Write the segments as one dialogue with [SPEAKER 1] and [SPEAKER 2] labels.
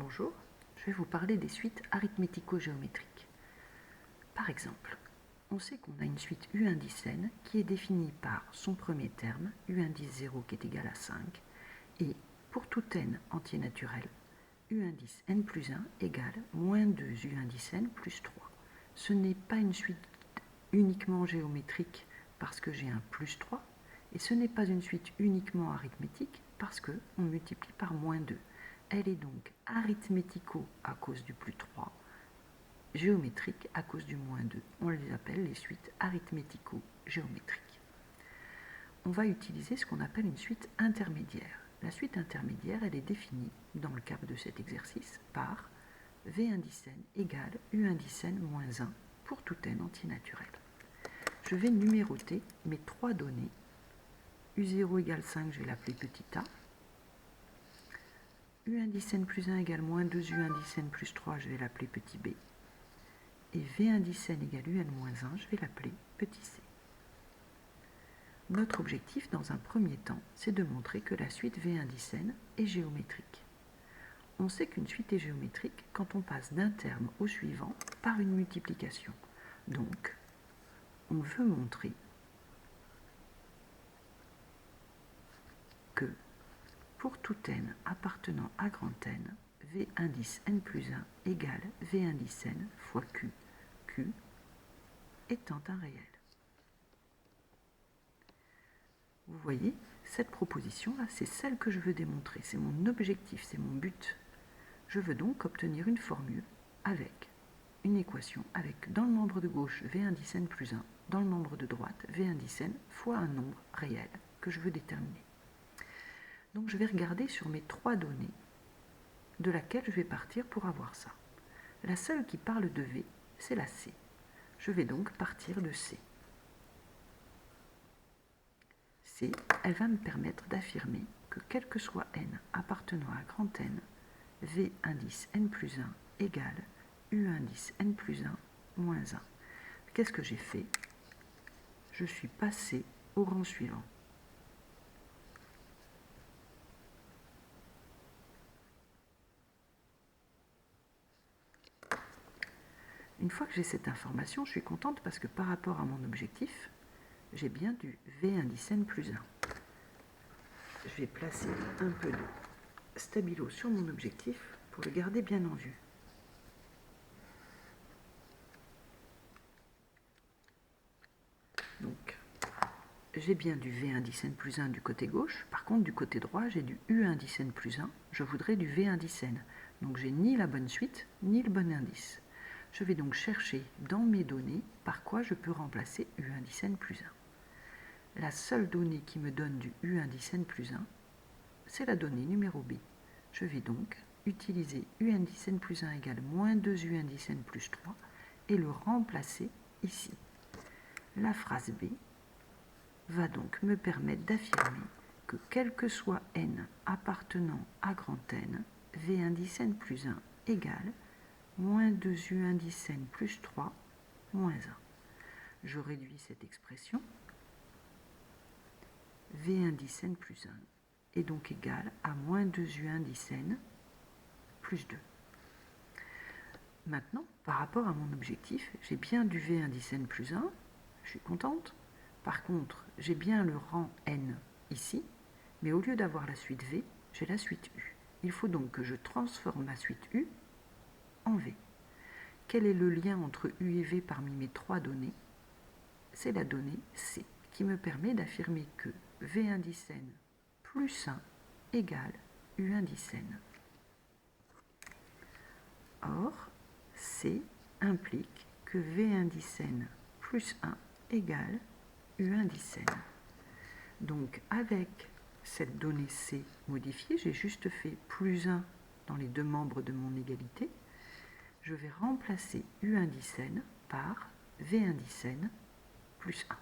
[SPEAKER 1] Bonjour, je vais vous parler des suites arithmético-géométriques. Par exemple, on sait qu'on a une suite U indice n qui est définie par son premier terme, U indice 0 qui est égal à 5, et pour tout n entier naturel, U indice n plus 1 égale moins 2 U indice n plus 3. Ce n'est pas une suite uniquement géométrique parce que j'ai un plus 3, et ce n'est pas une suite uniquement arithmétique parce qu'on multiplie par moins 2. Elle est donc arithmético à cause du plus 3, géométrique à cause du moins 2. On les appelle les suites arithmético-géométriques. On va utiliser ce qu'on appelle une suite intermédiaire. La suite intermédiaire, elle est définie, dans le cadre de cet exercice, par V indice n égale U indice n moins 1 pour tout n entier naturel. Je vais numéroter mes trois données. U0 égale 5, je vais l'appeler petit a. U indice n plus 1 égale moins 2 U indice n plus 3, je vais l'appeler petit b. Et V indice n égale UN moins 1, je vais l'appeler petit c. Notre objectif, dans un premier temps, c'est de montrer que la suite V indice n est géométrique. On sait qu'une suite est géométrique quand on passe d'un terme au suivant par une multiplication. Donc, on veut montrer que pour tout n appartenant à grand N, V indice n plus 1 égale V indice n fois Q, Q étant un réel. Vous voyez, cette proposition-là, c'est celle que je veux démontrer, c'est mon objectif, c'est mon but. Je veux donc obtenir une formule avec une équation avec dans le membre de gauche V indice n plus 1, dans le membre de droite V indice n fois un nombre réel que je veux déterminer. Donc je vais regarder sur mes trois données de laquelle je vais partir pour avoir ça. La seule qui parle de V, c'est la C. Je vais donc partir de C. C, elle va me permettre d'affirmer que quel que soit n appartenant à grand N, V indice n plus 1 égale U indice n plus 1 moins 1. Qu'est-ce que j'ai fait? Je suis passé au rang suivant. Une fois que j'ai cette information, je suis contente parce que par rapport à mon objectif, j'ai bien du V indice n plus 1. Je vais placer un peu de stabilo sur mon objectif pour le garder bien en vue. Donc, j'ai bien du V indice n plus 1 du côté gauche. Par contre, du côté droit, j'ai du U indice n plus 1. Je voudrais du V indice n. Donc, j'ai ni la bonne suite, ni le bon indice. Je vais donc chercher dans mes données par quoi je peux remplacer U indice n plus 1. La seule donnée qui me donne du U indice n plus 1, c'est la donnée numéro B. Je vais donc utiliser U indice n plus 1 égale moins 2 U indice n plus 3 et le remplacer ici. La phrase B va donc me permettre d'affirmer que quel que soit n appartenant à grand N, V indice n plus 1 égale moins 2 U indice n plus 3 moins 1. Je réduis cette expression. V indice n plus 1 est donc égal à moins 2 U indice n plus 2. Maintenant, par rapport à mon objectif, j'ai bien du V indice n plus 1, je suis contente. Par contre, j'ai bien le rang n ici, mais au lieu d'avoir la suite V, j'ai la suite U. Il faut donc que je transforme ma suite U en V. Quel est le lien entre U et V parmi mes trois données? C'est la donnée C, qui me permet d'affirmer que V indice n plus 1 égale U indice n. Or, C implique que V indice n plus 1 égale U indice n. Donc, avec cette donnée C modifiée, j'ai juste fait plus 1 dans les deux membres de mon égalité. Je vais remplacer U indice n par V indice n plus 1.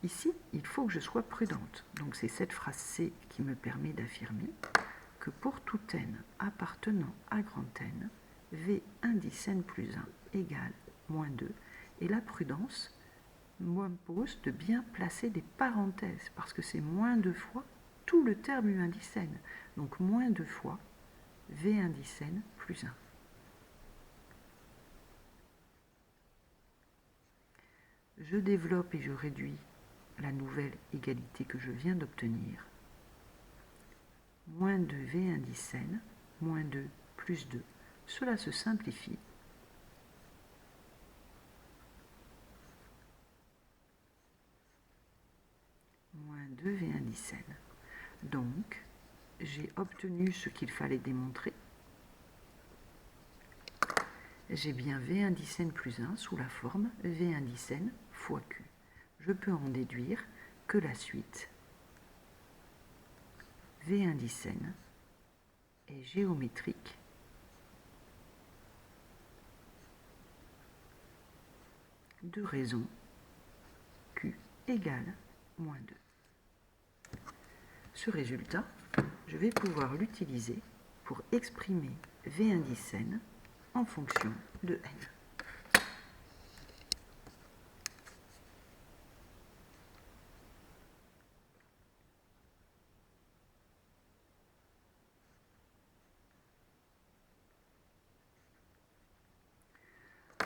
[SPEAKER 1] Ici, il faut que je sois prudente. Donc, c'est cette phrase C qui me permet d'affirmer que pour tout n appartenant à grand N, V indice n plus 1 égale moins 2. Et la prudence m'impose de bien placer des parenthèses, parce que c'est moins 2 fois tout le terme U indice n. Donc moins 2 fois V indice n plus 1. Je développe et je réduis la nouvelle égalité que je viens d'obtenir. Moins 2 V indice n, moins 2 plus 2. Cela se simplifie. Moins 2 V indice n. Donc, j'ai obtenu ce qu'il fallait démontrer. J'ai bien V indice n plus 1 sous la forme V indice n fois Q. Je peux en déduire que la suite V indice n est géométrique de raison Q égale moins 2. Ce résultat, je vais pouvoir l'utiliser pour exprimer V indice n en fonction de n.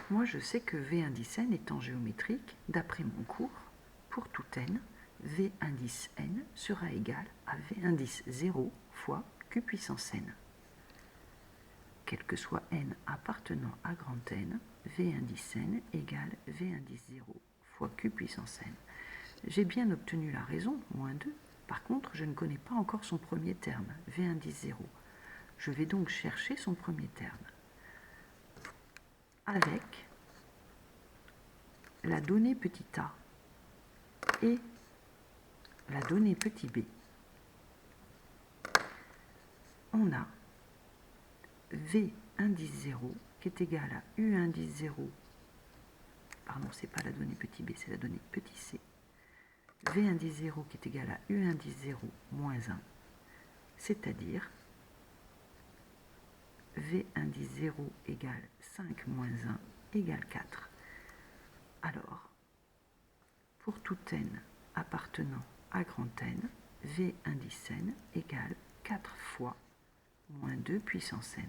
[SPEAKER 1] Moi, je sais que V indice n étant géométrique, d'après mon cours, pour tout n, V indice n sera égal à V indice 0 fois Q puissance n. Quel que soit n appartenant à grand N, V indice n égale V indice 0 fois Q puissance n. J'ai bien obtenu la raison, moins 2. Par contre, je ne connais pas encore son premier terme, V indice 0. Je vais donc chercher son premier terme avec la donnée petit a et la donnée petit b. On a V indice 0 qui est égal à U indice 0, pardon, c'est pas la donnée petit b, c'est la donnée petit c. V indice 0 qui est égal à U indice 0 moins 1, c'est-à-dire V indice 0 égale 5 moins 1 égale 4. Alors, pour tout n appartenant à grand N, V indice n égale 4 fois moins 2 puissance n.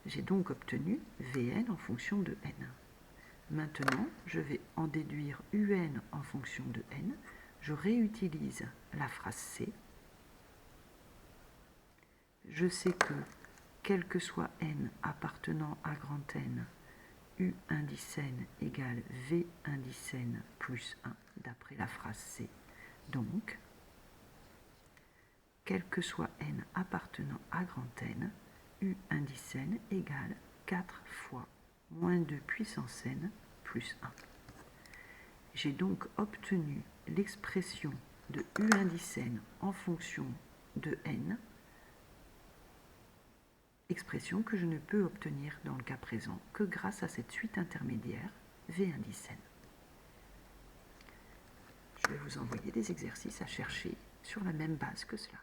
[SPEAKER 1] J'ai donc obtenu Vn en fonction de n. Maintenant, je vais en déduire Un en fonction de n. Je réutilise la phrase C. Je sais que, quel que soit n appartenant à grand N, U indice n égale V indice n plus 1, d'après la phrase C. Donc, quel que soit n appartenant à grand N, U indice n égale 4 fois moins 2 puissance n plus 1. J'ai donc obtenu l'expression de U indice n en fonction de n, expression que je ne peux obtenir dans le cas présent que grâce à cette suite intermédiaire V indice n. Je vais vous envoyer des exercices à chercher sur la même base que cela.